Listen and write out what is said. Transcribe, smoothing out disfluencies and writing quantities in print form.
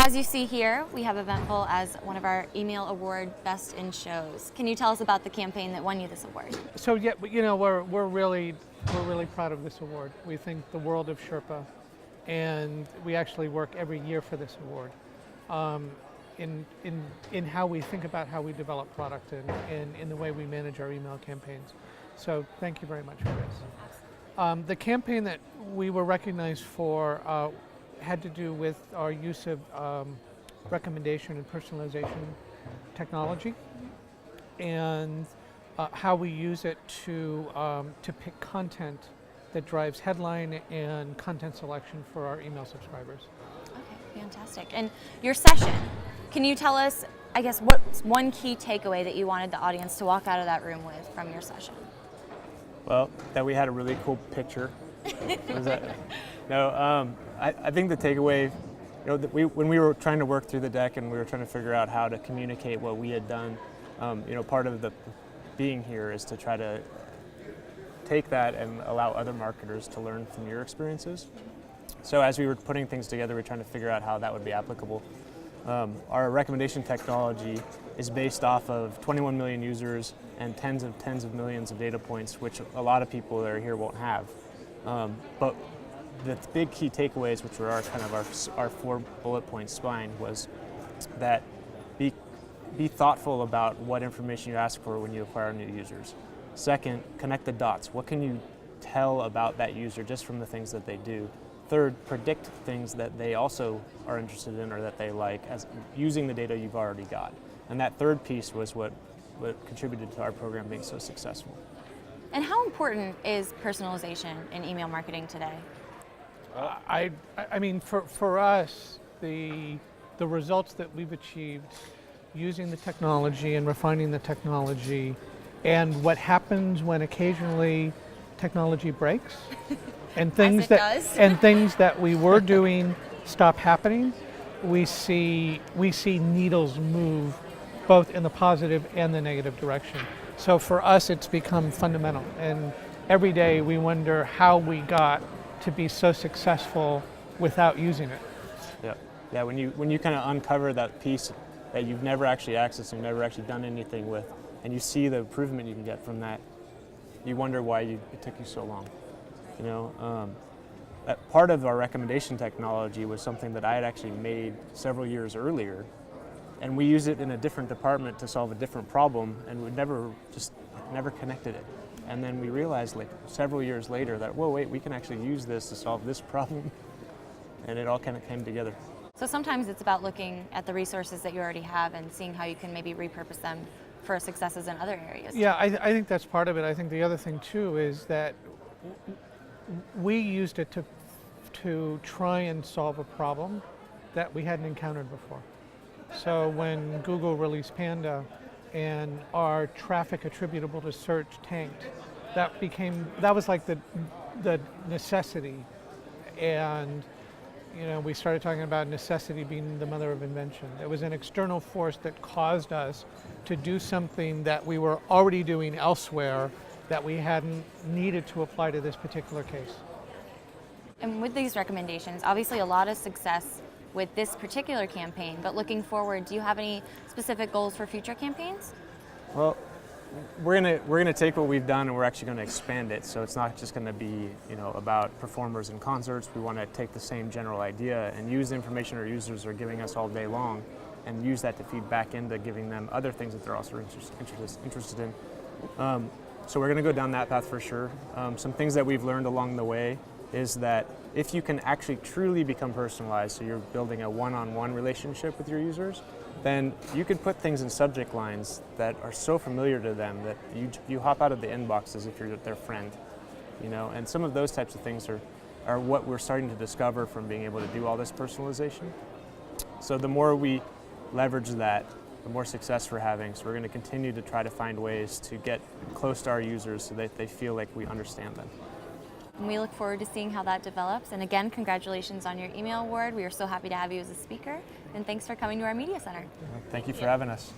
As you see here, we have Eventful as one of our Email Award Best in Shows. Can you tell us about the campaign that won you this award? So yeah, we're really proud of this award. We think the world of Sherpa, and we actually work every year for this award. In how we think about how we develop product and in the way we manage our email campaigns. So thank you very much for this. The campaign that we were recognized for had to do with our use of recommendation and personalization technology, and how we use it to pick content that drives headline and content selection for our email subscribers. Okay, fantastic. And your session, can you tell us, I guess, what's one key takeaway that you wanted the audience to walk out of that room with from your session? Well, that we had a really cool picture. Was that? No, I think the takeaway, when we were trying to work through the deck and we were trying to figure out how to communicate what we had done, part of the being here is to try to take that and allow other marketers to learn from your experiences. So as we were putting things together, we were trying to figure out how that would be applicable. Our recommendation technology is based off of 21 million users and tens of millions of data points, which a lot of people that are here won't have. But the big key takeaways, which were our 4 bullet point spine, was that be thoughtful about what information you ask for when you acquire new users. Second, connect the dots. What can you tell about that user just from the things that they do? Third, predict things that they also are interested in or that they like as using the data you've already got. And that third piece was what contributed to our program being so successful. And how important is personalization in email marketing today? I mean, for us, the results that we've achieved using the technology and refining the technology, and what happens when occasionally technology breaks, and things that we were doing stop happening, we see needles move both in the positive and the negative direction. So for us, it's become fundamental, and every day we wonder how we got to be so successful without using it. Yeah. When you kind of uncover that piece that you've never actually accessed and never actually done anything with, and you see the improvement you can get from that, you wonder why it took you so long. That part of our recommendation technology was something that I had actually made several years earlier, and we used it in a different department to solve a different problem, and we never connected it. And then we realized several years later that, whoa, wait, we can actually use this to solve this problem, and it all kind of came together. So sometimes it's about looking at the resources that you already have and seeing how you can maybe repurpose them for successes in other areas. Yeah, I think that's part of it. I think the other thing too is that we used it to try and solve a problem that we hadn't encountered before. So when Google released Panda and our traffic attributable to search tanked, that was like the necessity. And we started talking about necessity being the mother of invention. It was an external force that caused us to do something that we were already doing elsewhere that we hadn't needed to apply to this particular case. And with these recommendations, obviously a lot of success with this particular campaign, but looking forward, do you have any specific goals for future campaigns? Well, we're gonna take what we've done and we're actually gonna expand it. So it's not just gonna be about performers and concerts. We want to take the same general idea and use the information our users are giving us all day long, and use that to feed back into giving them other things that they're also interested in. So we're gonna go down that path for sure. Some things that we've learned along the way is that if you can actually truly become personalized, so you're building a one-on-one relationship with your users, then you can put things in subject lines that are so familiar to them that you hop out of the inbox as if you're their friend, and some of those types of things are what we're starting to discover from being able to do all this personalization. So the more we leverage that, the more success we're having. So we're going to continue to try to find ways to get close to our users so that they feel like we understand them. And we look forward to seeing how that develops. And again, congratulations on your email award. We are so happy to have you as a speaker. And thanks for coming to our media center. Thank you for having us.